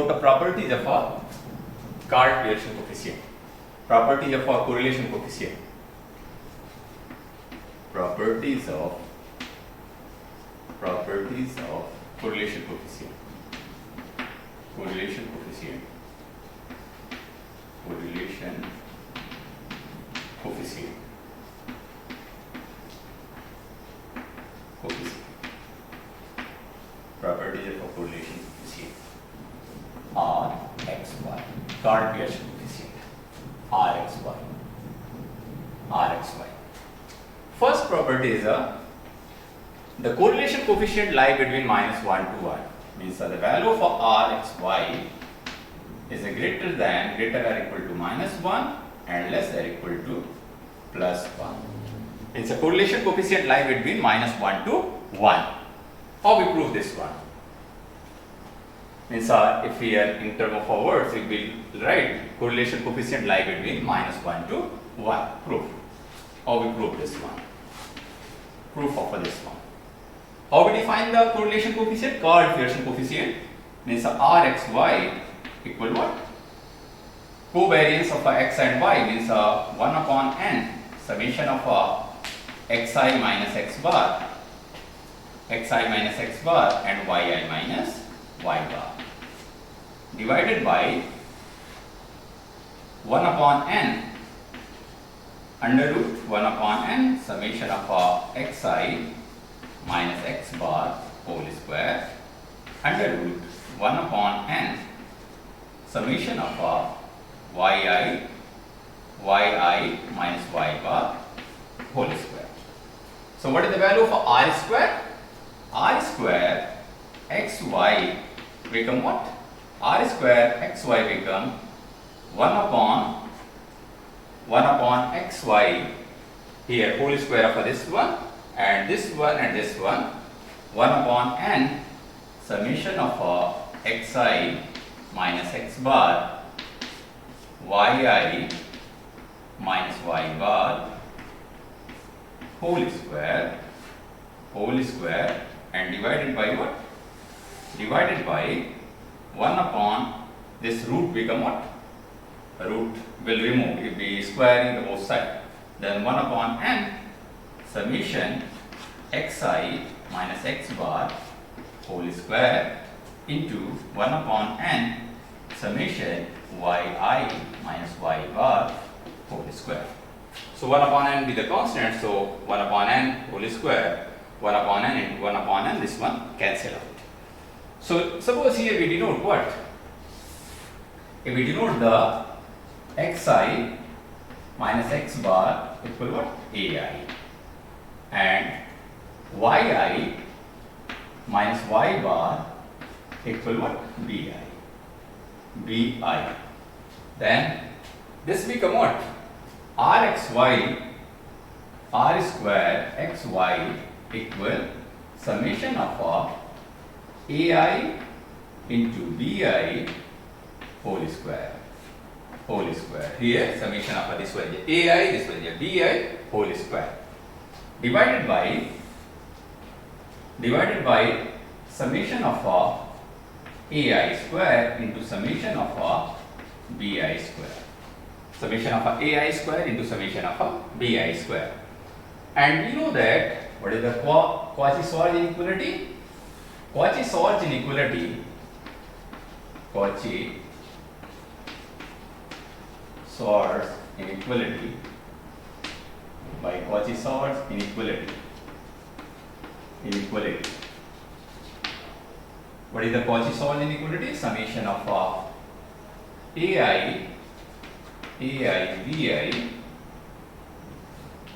about the properties of a Card-Pearson coefficient. Properties of a correlation coefficient. Properties of correlation coefficient. Correlation coefficient. Correlation coefficient. Coefficient. Properties of a correlation coefficient. Rxy. Card-Pearson coefficient. Rxy. Rxy. First property is the correlation coefficient lie between -1 to 1. Means the value of Rxy is greater or equal to -1 and less than or equal to +1. Means the correlation coefficient lie between -1 to 1. How we prove this one? Means if we are in terms of our words, we will write correlation coefficient lie between -1 to 1. Proof. How we prove this one? Proof of this one. How we define the correlation coefficient? Card-Pearson coefficient means Rxy equal what? Covariance of x and y means 1 upon n summation of xi minus x bar and yi minus y bar divided by 1 upon n under root 1 upon n summation of xi minus x bar whole square under root 1 upon n summation of yi minus y bar whole square. So what is the value of r square? R square xy become what? R square xy become 1 upon xy here whole square of this one and this one and this one 1 upon n summation of xi minus x bar yi minus y bar whole square and divided by what? Divided by 1 upon this root become what? Root will remove if we squaring the both side. Then 1 upon n summation xi minus x bar whole square into 1 upon n summation yi minus y bar whole square. So 1 upon n be the constant, so 1 upon n whole square, 1 upon n into 1 upon n, this one cancel out. So suppose here we denote what? If we denote the xi minus x bar equal what? Ai and yi minus y bar equal what? Bi. Then this become what? Rxy r square xy equal summation of ai into bi whole square. Here summation of this one is ai, this one is bi whole square divided by summation of ai square into summation of bi square. Summation of ai square into summation of bi square. And we know that what is the Cauchy-Schwarz inequality? Cauchy-Schwarz inequality by Cauchy-Schwarz inequality. What is the Cauchy-Schwarz inequality? Summation of ai vi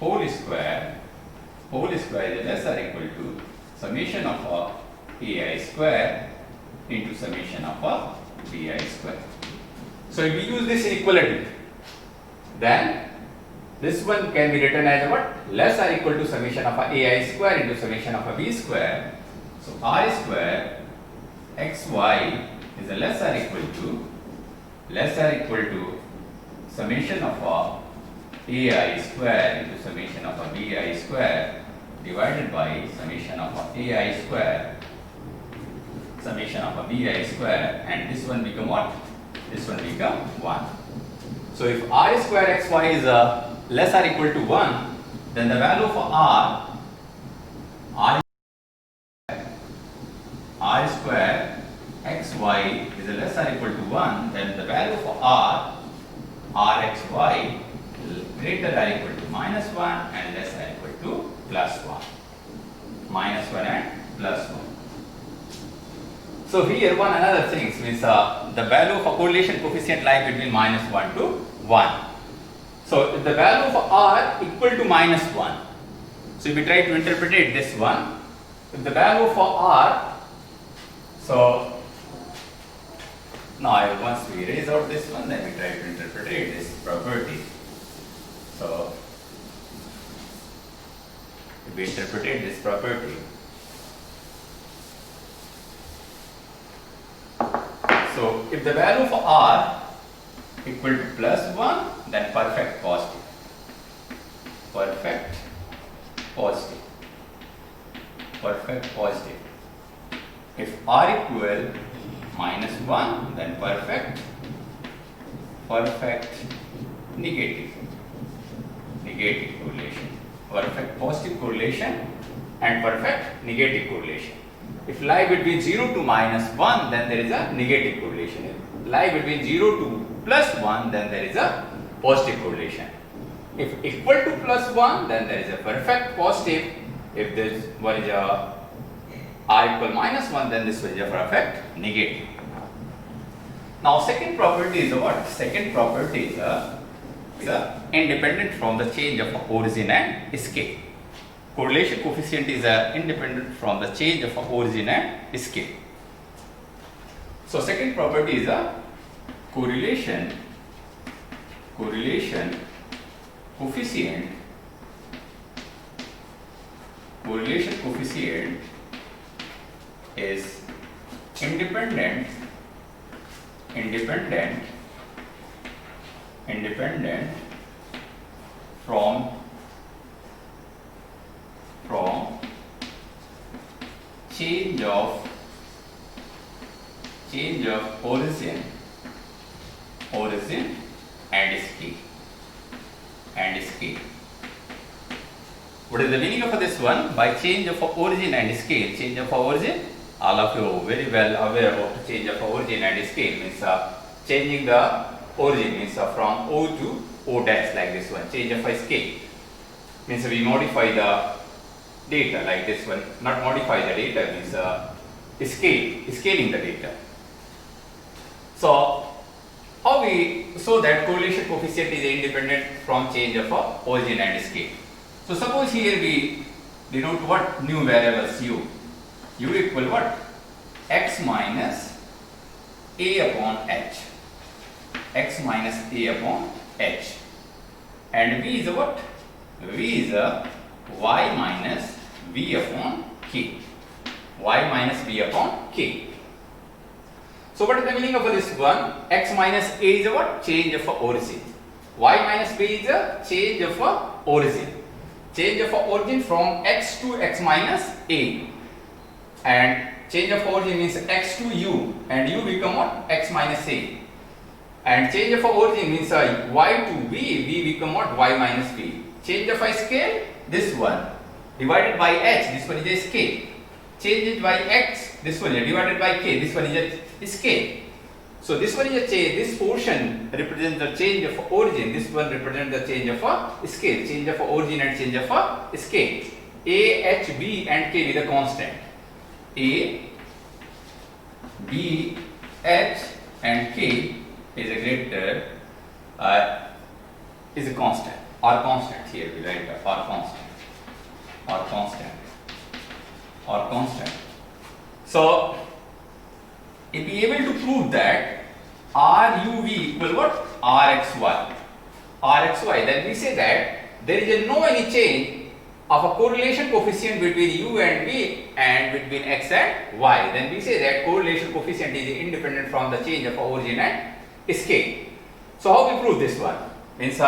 whole square is less or equal to summation of ai square into summation of bi square. So if we use this inequality, then this one can be written as what? Less or equal to summation of ai square into summation of b square. So r square xy is less or equal to summation of ai square into summation of bi square divided by summation of ai square summation of a bi square, and this one become what? This one become 1. So if r square xy is less or equal to 1, then the value of r square xy is less or equal to 1, then the value of rxy greater or equal to -1 and less or equal to +1. -1 and +1. So here one another thing means the value of a correlation coefficient lies between -1 to 1. So if the value of r equal to -1, so if we try to interpret this one, if the value of r, so now once we erase out this one, then we try to interpret this property. So if we interpret this property, so if the value of r equal to +1, then perfect positive. Perfect positive. Perfect positive. If r equal -1, then perfect negative. Negative correlation. Perfect positive correlation and perfect negative correlation. If lie between 0 to -1, then there is a negative correlation. If lie between 0 to +1, then there is a positive correlation. If equal to +1, then there is a perfect positive. If this one is a r equal -1, then this one is a perfect negative. Now second property is what? Second property is independent from the change of origin and scale. Correlation coefficient is independent from the change of origin and scale. So second property is a correlation coefficient is independent from change of origin and scale. What is the meaning of this one? By change of origin and scale. Change of origin, all of you very well aware of change of origin and scale means changing the origin means from O to O dash like this one. Change of a scale means we modify the data like this one. Not modify the data means scaling the data. So how we so that correlation coefficient is independent from change of origin and scale. So suppose here we denote what new variables u equal what? X minus a upon h. X minus a upon h. And v is what? V is y minus v upon k. Y minus v upon k. So what is the meaning of this one? X minus a is a what? Change of origin. Y minus b is a change of origin. Change of origin from x to x minus a. And change of origin means x to u, and u become what? X minus a. And change of origin means y to v become what? Y minus v. Change of a scale, this one divided by h, this one is a scale. Change it by x, this one is divided by k, this one is a scale. So this one is a change, this portion represents the change of origin, this one represents the change of a scale, change of origin and change of a scale. A, h, b and k with a constant. A, b, h and k is a greater, is a constant or constant here we write or constant. So if we able to prove that RUV equal what? RXY, then we say that there is no any change of a correlation coefficient between u and v and between x and y. Then we say that correlation coefficient is independent from the change of origin and scale. So how we prove this one? Means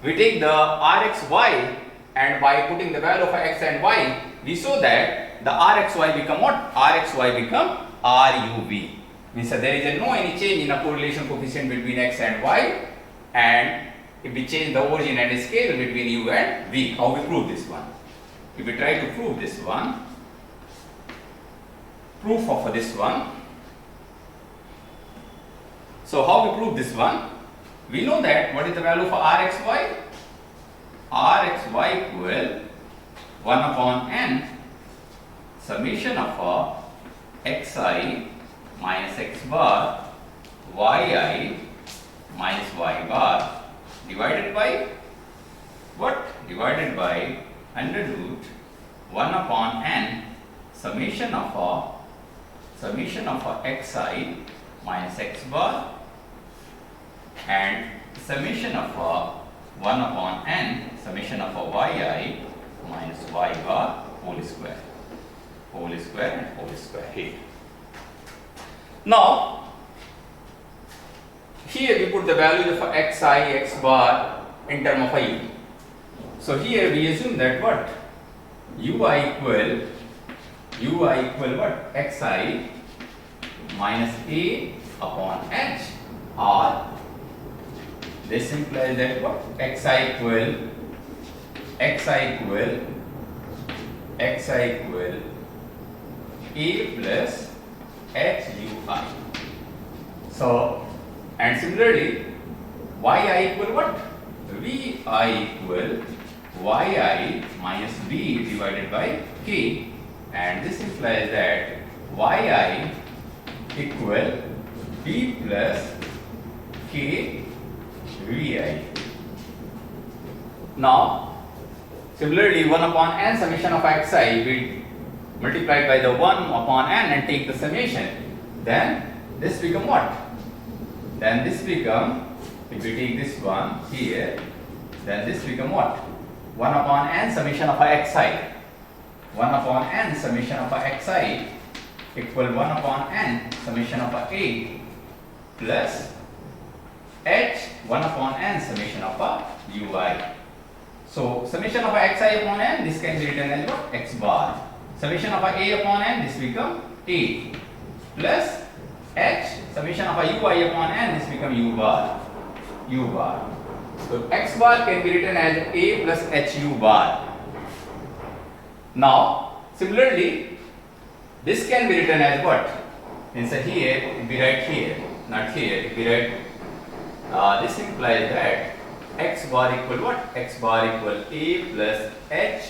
we take the RXY and by putting the value of x and y, we show that the RXY become what? RXY become RUV. Means that there is no any change in a correlation coefficient between x and y, and if we change the origin and scale between u and v. How we prove this one? If we try to prove this one, proof of this one. So how we prove this one? We know that what is the value for Rxy? Rxy equal 1 upon n summation of xi minus x bar yi minus y bar divided by what? Divided by under root 1 upon n summation of xi minus x bar and summation of 1 upon n summation of yi minus y bar whole square and whole square here. Now here we put the value of xi x bar in term of u. So here we assume that what? ui equal what? xi minus a upon h, or this implies that what? xi equal a plus hui. So, and similarly yi equal what? Vi equal yi minus b divided by k, and this implies that yi equal b plus k vi. Now similarly 1 upon n summation of xi we multiplied by the 1 upon n and take the summation, then this become what? Then this become, if we take this one here, then this become what? 1 upon n summation of xi. 1 upon n summation of xi equal 1 upon n summation of a plus h 1 upon n summation of ui. So summation of xi upon n, this can be written as what? X bar. Summation of a upon n, this become a plus h summation of ui upon n, this become u bar. So x bar can be written as a plus hu bar. Now similarly this can be written as what? Inside here, if we write here, not here, if we write this implies that x bar equal what? X bar equal a plus h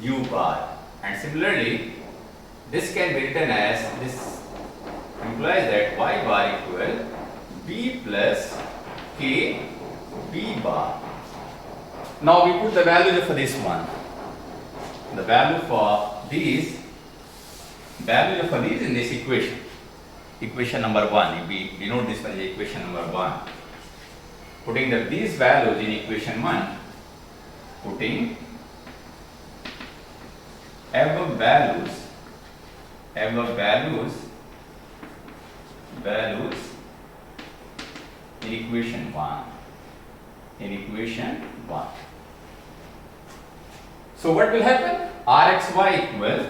u bar, and similarly this can be written as, this implies that y bar equal b plus k b bar. Now we put the value for this one. The value for these in this equation number 1. If we denote this by the equation number 1, putting these values in equation 1, putting above values in equation 1. So what will happen? Rxy equal,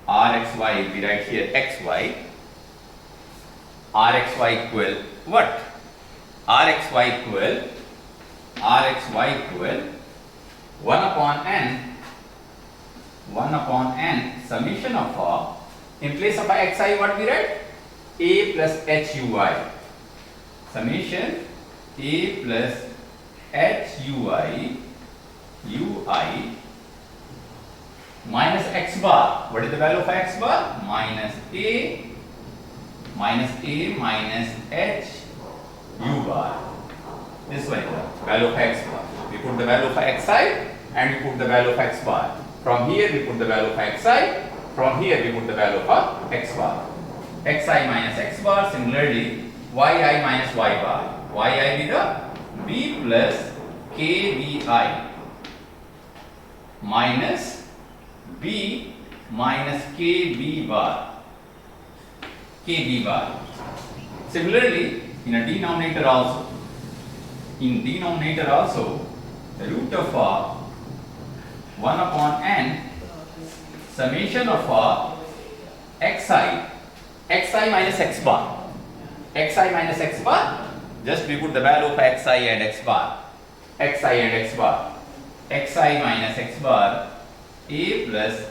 if we write here xy, Rxy equal what? Rxy equal 1 upon n summation of in place of xi what we write? A plus hui. Summation a plus hui minus x bar. What is the value of x bar? Minus a minus h u bar. This one is the value of x bar. We put the value of xi and we put the value of x bar. From here we put the value of xi. From here we put the value of x bar. Xi minus x bar. Similarly, yi minus y bar. Yi with the b plus kvi minus b minus kb bar. Similarly, in a denominator also, the root of 1 upon n summation of xi minus x bar. Xi minus x bar, just we put the value of xi and x bar. Xi and x bar. Xi minus x bar a plus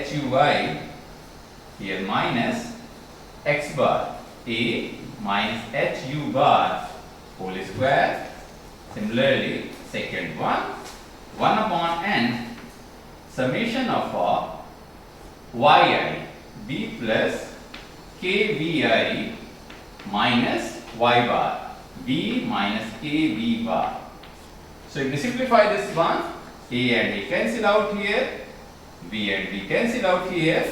hui here minus x bar a minus hu bar whole square. Similarly, second one 1 upon n summation of yi b plus kvi minus y bar b minus kv bar. So if we simplify this one, a and a cancel out here, b and b cancel out here,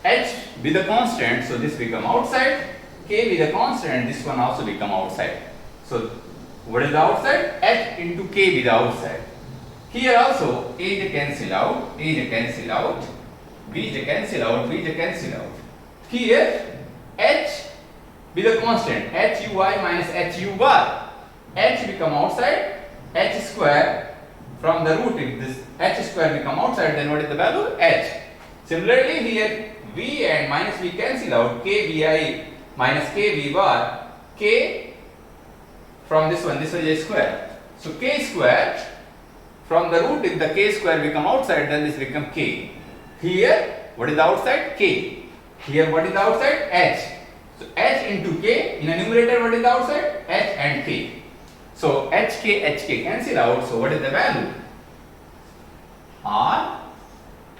h be the constant, so this become outside, k be the constant, this one also become outside. So what is the outside? H into k be the outside. Here also a cancel out, a cancel out, b cancel out, b cancel out. Here h be the constant, hui minus hu bar. H become outside, h square from the root, if this h square become outside, then what is the value? H. Similarly here v and minus v cancel out, kvi minus kv bar, k from this is a square. So k square from the root, if the k square become outside, then this become k. Here what is the outside? K. Here what is the outside? H. So h into k, in a numerator what is the outside? H and k. So hk cancel out, so what is the value? R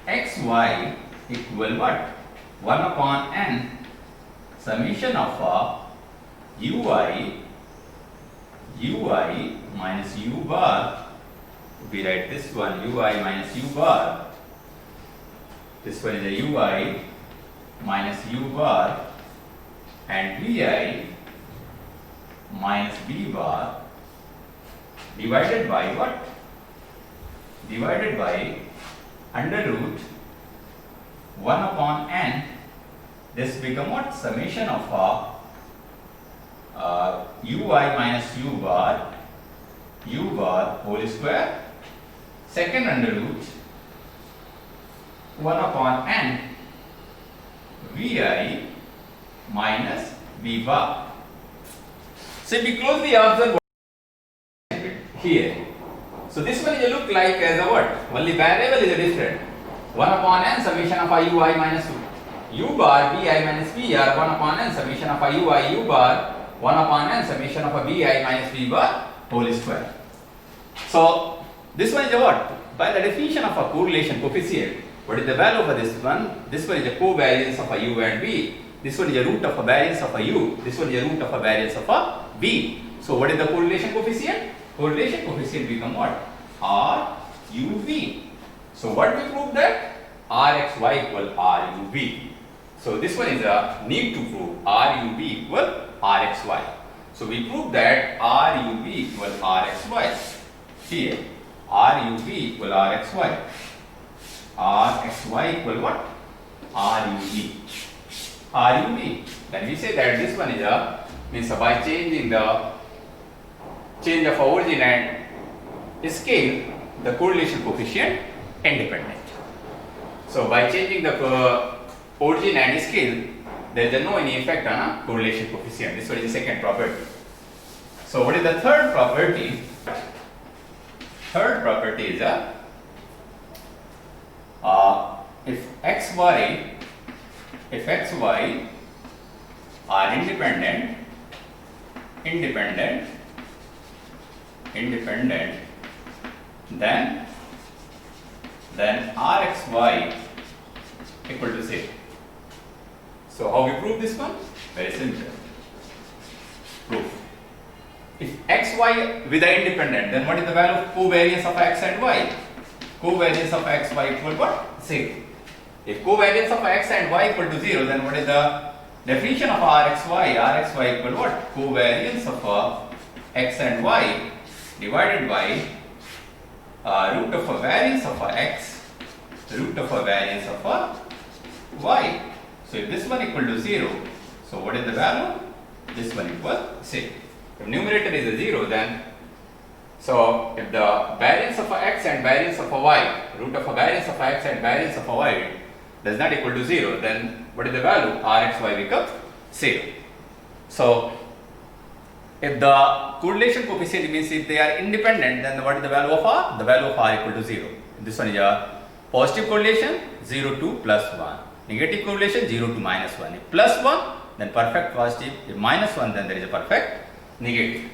xy equal what? 1 upon n summation of ui minus u bar. We write this one ui minus u bar. This one is a ui minus u bar and vi minus b bar divided by what? Divided by under root 1 upon n. This become what? Summation of ui minus u bar whole square, second under root 1 upon n vi minus b bar. So if we closely observe here, so this one is look like as a what? Only variable is a different. 1 upon n summation of ui minus u bar vi minus vr, 1 upon n summation of ui u bar, 1 upon n summation of vi minus v bar whole square. So this one is a what? By the definition of a correlation coefficient, what is the value for this one? This one is a covariance of a u and v. This one is a root of a variance of a u. This one is a root of a variance of a v. So what is the correlation coefficient? Correlation coefficient become what? R u v. So what we prove that? Rxy equal RUV. So this one is a need to prove RUV equal Rxy. So we prove that RUV equal Rxy. Here RUV equal Rxy. Rxy equal what? RUV. RUV. Then we say that this one is a means by changing the change of origin and scale, the correlation coefficient independent. So by changing the origin and scale, there is no any effect on a correlation coefficient. This one is the second property. So what is the third property? Third property is if xy are independent, then Rxy equal to 0. So how we prove this one? Very simple. Proof. If xy with the independent, then what is the value of covariance of x and y? Covariance of xy equal what? 0. If covariance of x and y equal to 0, then what is the definition of Rxy? Rxy equal what? Covariance of x and y divided by root of a variance of x, root of a variance of y. So if this one equal to 0, so what is the value? This one equals 0. If numerator is a 0, then So if the variance of a x and variance of a y, root of a variance of a x and variance of a y does not equal to 0, then what is the value? Rxy becomes 0. So if the correlation coefficient means if they are independent, then what is the value of R? The value of R equal to 0. This one is a positive correlation, 0 to plus 1. Negative correlation, 0 to minus 1. If plus 1, then perfect positive. If minus 1, then there is a perfect negative.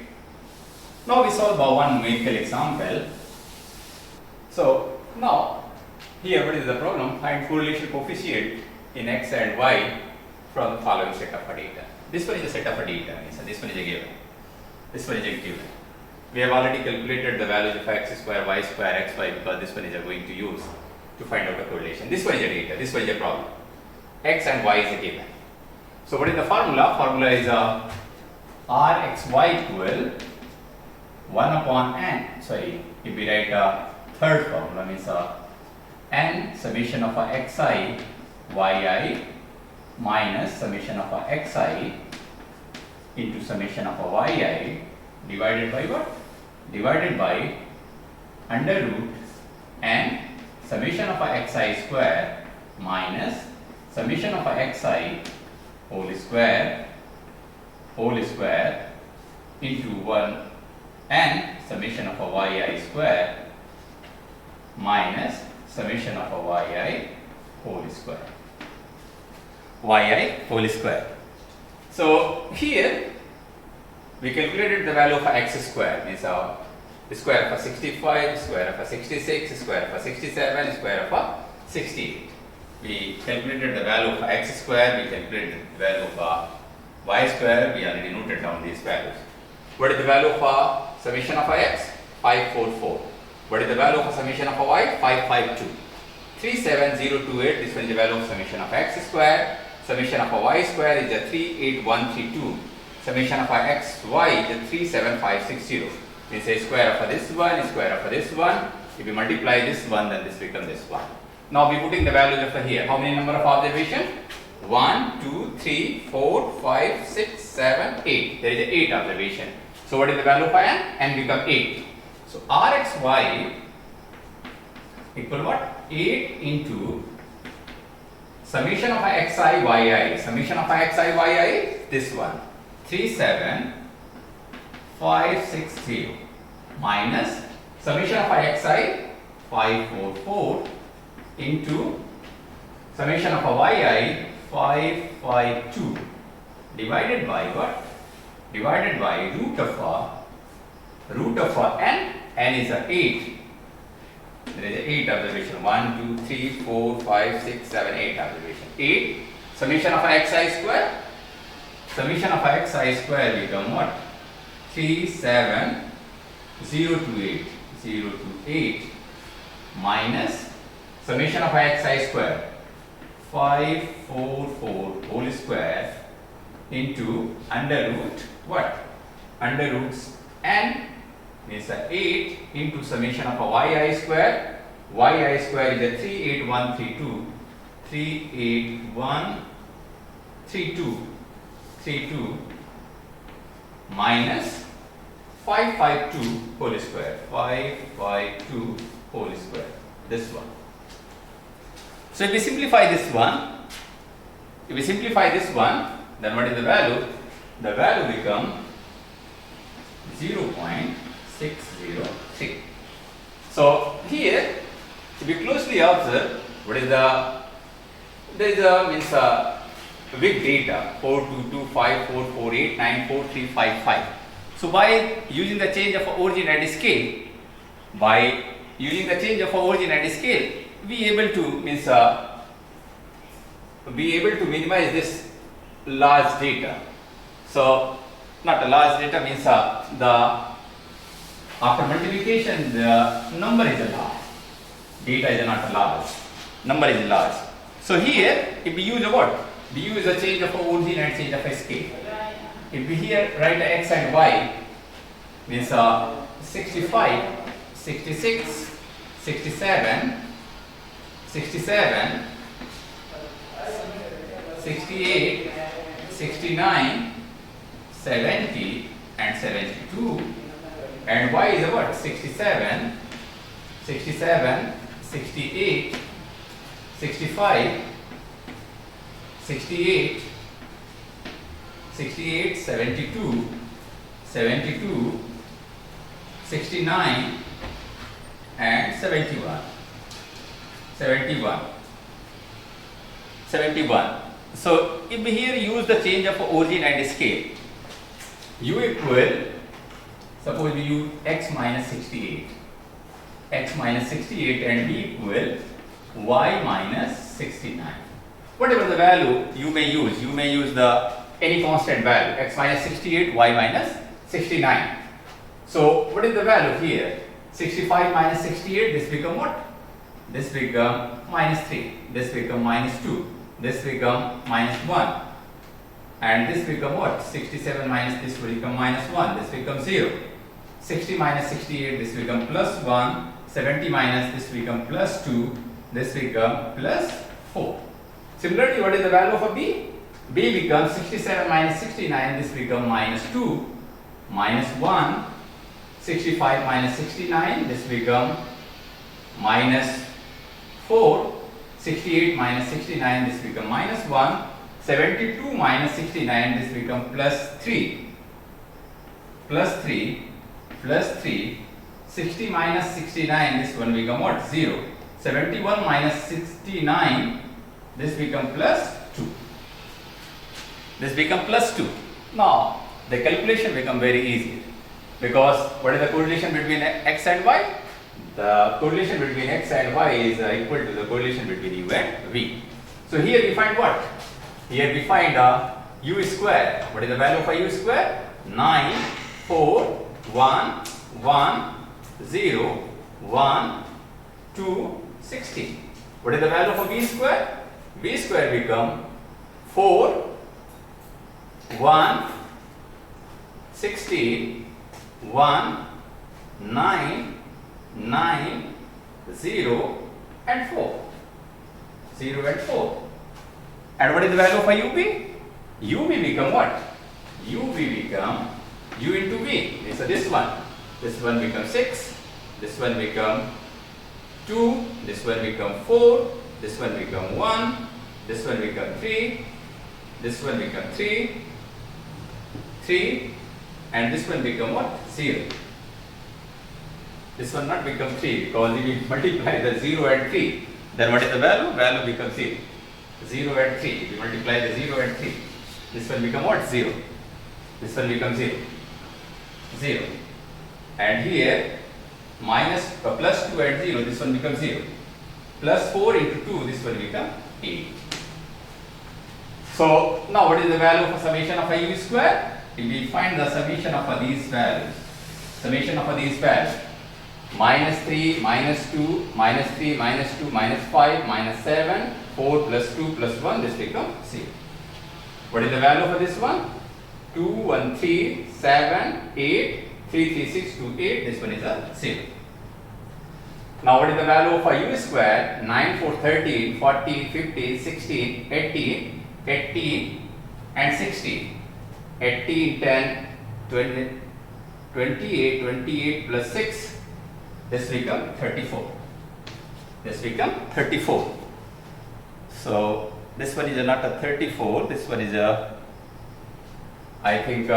Now we solve one numerical example. So now here what is the problem? Find correlation coefficient in x and y from the following set of data. This one is a set of data, so this one is a given. This one is a given. We have already calculated the values of x square, y square, xy because this one is going to use to find out a correlation. This one is a data, this one is a problem. X and y is a given. So what is the formula? Formula is Rxy equal 1 upon n. Sorry, if we write a third formula means n summation of a xi yi minus summation of a xi into summation of a yi divided by what? Divided by under root n summation of a xi square minus summation of a xi whole square into 1 n summation of a yi square minus summation of a yi whole square. Yi whole square. So here we calculated the value of x square, means the square of a 65, square of a 66, square of a 67, square of a 68. We calculated the value of x square, we calculated the value of y square, we already noted down these values. What is the value of summation of x? 544. What is the value of summation of y? 552. 37028, this one is the value of summation of x square. Summation of y square is the 38132. Summation of xy is the 37560. We say square of this one, square of this one. If you multiply this one, then this becomes this one. Now we putting the values of here. How many number of observations? 1, 2, 3, 4, 5, 6, 7, 8. There is 8 observation. So what is the value of n? N become 8. So Rxy equal what? 8 into summation of xi yi. Summation of xi yi, this one. 37560 minus summation of xi 544 into summation of yi 552 divided by what? Divided by root of n. N is 8. There is 8 observation. 1, 2, 3, 4, 5, 6, 7, 8 observation. 8 summation of xi square. Summation of xi square become what? 37028 028 minus summation of xi square 544 whole square into under root what? Under roots n is 8 into summation of yi square. Yi square is a 38132 38132 minus 552 whole square. 552 whole square. This one. So if we simplify this one, then what is the value? The value become 0.603. So here, if you closely observe, what is there is a means big data 42254489435. So by using the change of origin at scale, we able to minimize this large data. So not a large data means after multiplication the number is large. Data is not large. Number is large. So here if we use what? We use a change of origin and change of a scale. If we here write x and y means 65, 66, 67, 67, 68, 69, 70 and 72 and y is a what? 67, 67, 68, 65, 68, 68, 72, 72, 69 and 71. 71. 71. So if we here use the change of origin and scale, u equal, suppose we use x minus 68, x minus 68 and b equal y minus 69. Whatever the value you may use the any constant value, x minus 68, y minus 69. So what is the value here? 65 minus 68, this become what? This become minus 3, this become minus 2, this become minus 1, and this become what? 67 minus this will become minus 1, this becomes 0. 60 minus 68, this become plus 1, 70 minus this become plus 2, this become plus 4. Similarly, what is the value of b? b becomes 67 minus 69, this become minus 2, minus 1, 65 minus 69, this become minus 4, 68 minus 69, this become minus 1, 72 minus 69, this become plus 3, plus 3, plus 3, 60 minus 69, this one become what? 0, 71 minus 69, this become plus 2. This become plus 2. Now, the calculation become very easy, because what is the correlation between x and y? The correlation between x and y is equal to the correlation between u and v. So here we find what? Here we find u square. What is the value of u square? 9, 4, 1, 1, 0, 1, 2, 16. What is the value of v square? V square become 4, 1, 16, 1, 9, 9, 0 and 4. 0 and 4. And what is the value of a UV? UV become what? UV become U into V. So this one becomes 6, this one become 2, this one become 4, this one become 1, this one become 3, this one become 3, 3, and this one become what? 0. This one not become 3, because if we multiply the 0 and 3, then what is the value? Value becomes 0. 0 and 3. If we multiply the 0 and 3, this one become what? 0. This one becomes 0. 0. And here, minus plus 2 and 0, this one becomes 0. Plus 4 into 2, this one become 8. So, now what is the value of a summation of a u square? If we find the summation of these values, minus 3, minus 2, minus 3, minus 2, minus 5, minus 7, 4 plus 2 plus 1, this becomes 0. What is the value for this one? 2, 1, 3, 7, 8, 3, 3, 6, 2, 8, this one is a 0. Now what is the value of a u square? 9, 4, 13, 14, 15, 16, 18, 18 and 16. 18, 10, 20, 28, 28 plus 6, this become 34. This become 34. So this one is not a 34, this one is a, I think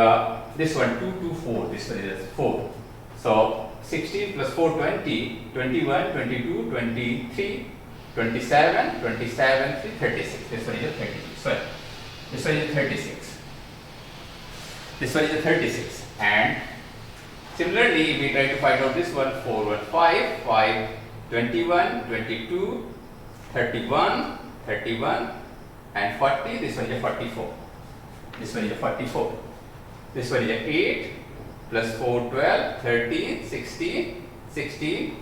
this one 2, 2, 4, this one is a 4. So 16 plus 4, 20, 21, 22, 23, 27, 27, 36. This one is a 36. Sorry. This one is a 36. This one is a 36. And similarly, we try to find out this one, 4, 1, 5, 5, 21, 22, 31, 31 and 40. This one is a 44. This one is a 44. This one is a 8 plus 4, 12, 13, 16, 16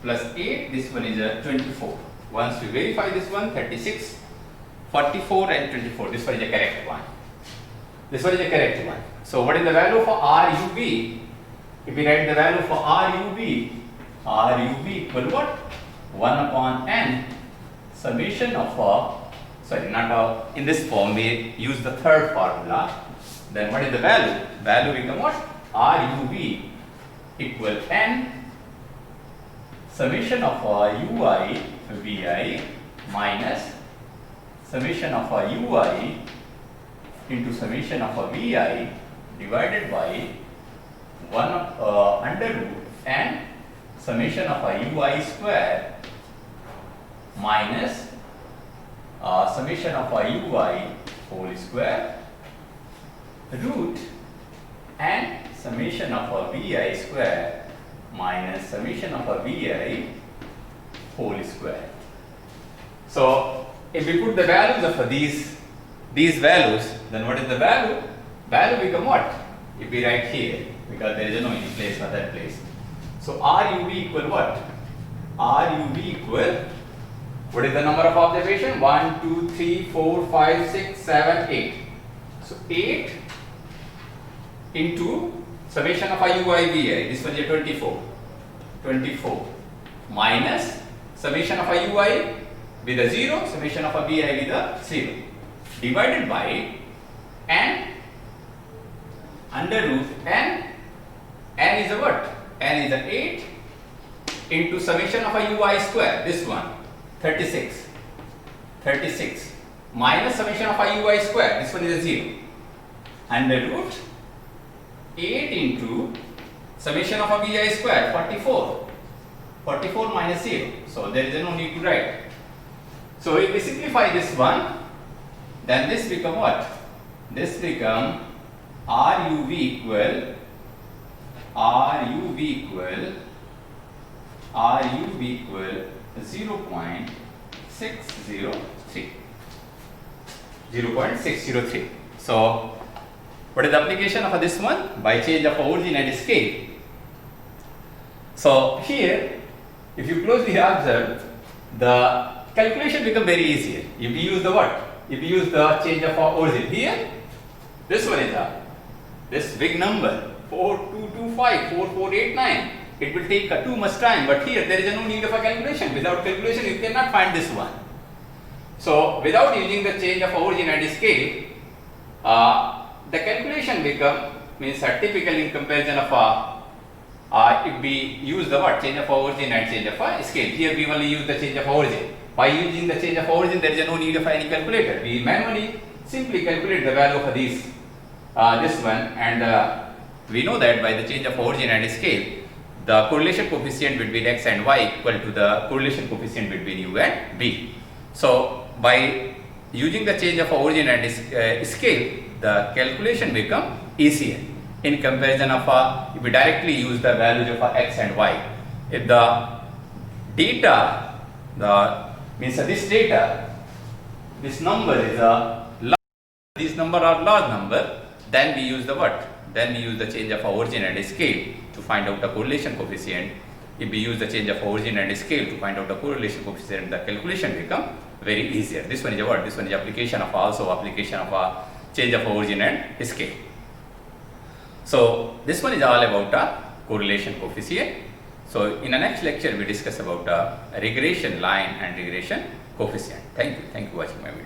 plus 8. This one is a 24. Once we verify this one, 36, 44 and 24. This one is a correct one. This one is a correct one. So what is the value for RUV? If we write the value for RUV, RUV equal what? 1 upon n summation of in this form we use the third formula. Then what is the value? Value become what? RUV equal n summation of ui vi minus summation of ui into summation of vi divided by 1 under root and summation of ui square minus summation of ui whole square root and summation of vi square minus summation of vi whole square. So if we put the values of these values, then what is the value? Value become what? If we write here, because there is no any place for that place. So RUV equal what? RUV equal, what is the number of observation? 1, 2, 3, 4, 5, 6, 7, 8. So 8 into summation of IUI VI, this one is 24. 24 minus summation of IUI with a 0, summation of a VI with a 0, divided by n under root n is a what? N is a 8 into summation of a ui square, this one 36 minus summation of a ui square, this one is a 0, under root 8 into summation of a vi square 44 minus 0, so there is no need to write. So if we simplify this one, then this become what? This become RUV equal 0.603. So what is the application of this one? By change of origin and scale. So here, if you closely observe, the calculation become very easier. If you use the what? If you use the change of origin here, this one is this big number 4225, 4489. It will take too much time, but here there is no need of a calculation. Without calculation, you cannot find this one. So without using the change of origin and scale, the calculation become means typical in comparison of if we use the what? Change of origin and change of scale. Here we only use the change of origin. By using the change of origin, there is no need of any calculator. We manually simply calculate the value of this one, and we know that by the change of origin and scale, the correlation coefficient between x and y equal to the correlation coefficient between u and v. So by using the change of origin and scale, the calculation become easier in comparison of if we directly use the values of x and y. If the data, this number is a large, these number are large number, then we use the what? Then we use the change of origin and scale to find out the correlation coefficient. If we use the change of origin and scale to find out the correlation coefficient, the calculation become very easier. This one is a what? This one is application of application of a change of origin and scale. So this one is all about correlation coefficient. So in the next lecture we discuss about regression line and regression coefficient. Thank you for watching my video.